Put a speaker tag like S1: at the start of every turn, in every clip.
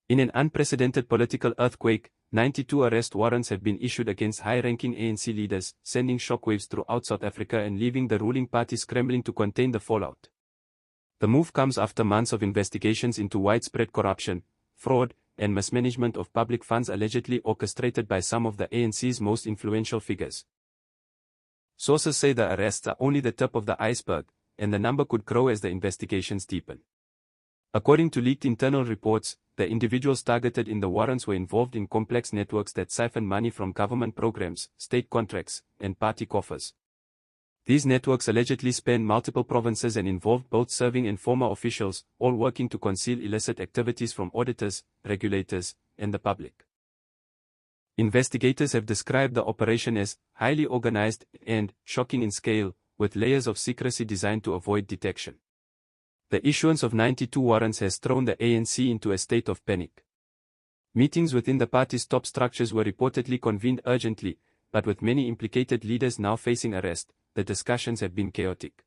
S1: In an unprecedented political earthquake, 92 arrest warrants have been issued against high-ranking ANC leaders, sending shockwaves throughout South Africa and leaving the ruling party scrambling to contain the fallout. The move comes after months of investigations into widespread corruption, fraud, and mismanagement of public funds allegedly orchestrated by some of the ANC's most influential figures. Sources say the arrests are only the tip of the iceberg, and the number could grow as the investigations deepen. According to leaked internal reports, the individuals targeted in the warrants were involved in complex networks that siphon money from government programs, state contracts, and party coffers. These networks allegedly span multiple provinces and involved both serving and former officials, all working to conceal illicit activities from auditors, regulators, and the public. Investigators have described the operation as highly organized and shocking in scale, with layers of secrecy designed to avoid detection. The issuance of 92 warrants has thrown the ANC into a state of panic. Meetings within the party's top structures were reportedly convened urgently, but with many implicated leaders now facing arrest, the discussions have been chaotic.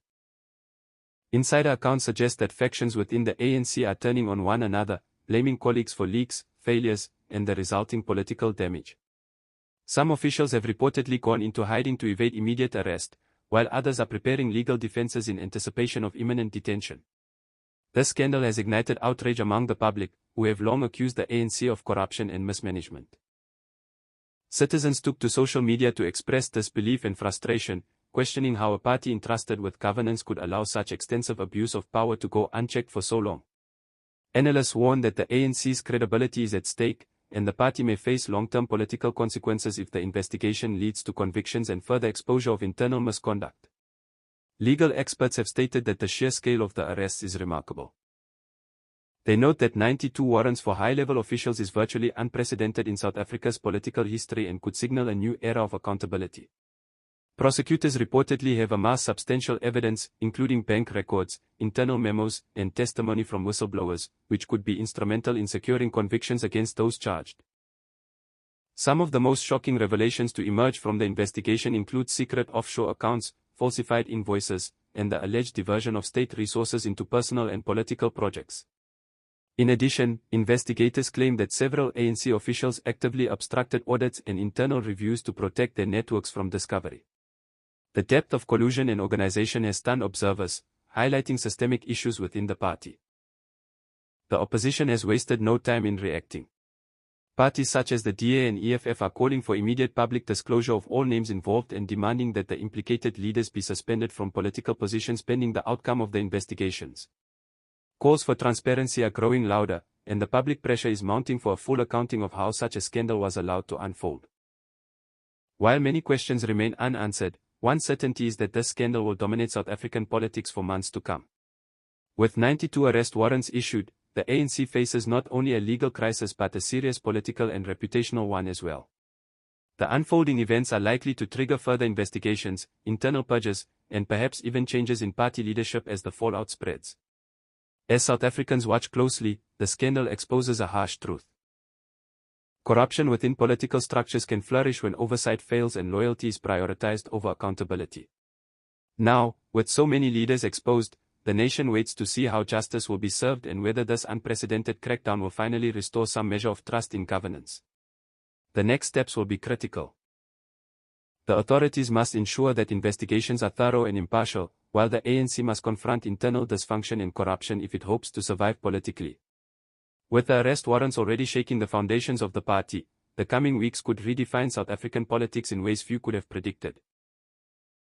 S1: Insider accounts suggest that factions within the ANC are turning on one another, blaming colleagues for leaks, failures, and the resulting political damage. Some officials have reportedly gone into hiding to evade immediate arrest, while others are preparing legal defenses in anticipation of imminent detention. This scandal has ignited outrage among the public, who have long accused the ANC of corruption and mismanagement. Citizens took to social media to express disbelief and frustration, questioning how a party entrusted with governance could allow such extensive abuse of power to go unchecked for so long. Analysts warn that the ANC's credibility is at stake, and the party may face long-term political consequences if the investigation leads to convictions and further exposure of internal misconduct. Legal experts have stated that the sheer scale of the arrests is remarkable. They note that 92 warrants for high-level officials is virtually unprecedented in South Africa's political history and could signal a new era of accountability. Prosecutors reportedly have amassed substantial evidence, including bank records, internal memos, and testimony from whistleblowers, which could be instrumental in securing convictions against those charged. Some of the most shocking revelations to emerge from the investigation include secret offshore accounts, falsified invoices, and the alleged diversion of state resources into personal and political projects. In addition, investigators claim that several ANC officials actively obstructed audits and internal reviews to protect their networks from discovery. The depth of collusion and organization has stunned observers, highlighting systemic issues within the party. The opposition has wasted no time in reacting. Parties such as the DA and EFF are calling for immediate public disclosure of all names involved and demanding that the implicated leaders be suspended from political positions pending the outcome of the investigations. Calls for transparency are growing louder, and the public pressure is mounting for a full accounting of how such a scandal was allowed to unfold. While many questions remain unanswered, one certainty is that this scandal will dominate South African politics for months to come. With 92 arrest warrants issued, the ANC faces not only a legal crisis but a serious political and reputational one as well. The unfolding events are likely to trigger further investigations, internal purges, and perhaps even changes in party leadership as the fallout spreads. As South Africans watch closely, the scandal exposes a harsh truth. Corruption within political structures can flourish when oversight fails and loyalty is prioritized over accountability. Now, with so many leaders exposed, the nation waits to see how justice will be served and whether this unprecedented crackdown will finally restore some measure of trust in governance. The next steps will be critical. The authorities must ensure that investigations are thorough and impartial, while the ANC must confront internal dysfunction and corruption if it hopes to survive politically. With the arrest warrants already shaking the foundations of the party, the coming weeks could redefine South African politics in ways few could have predicted.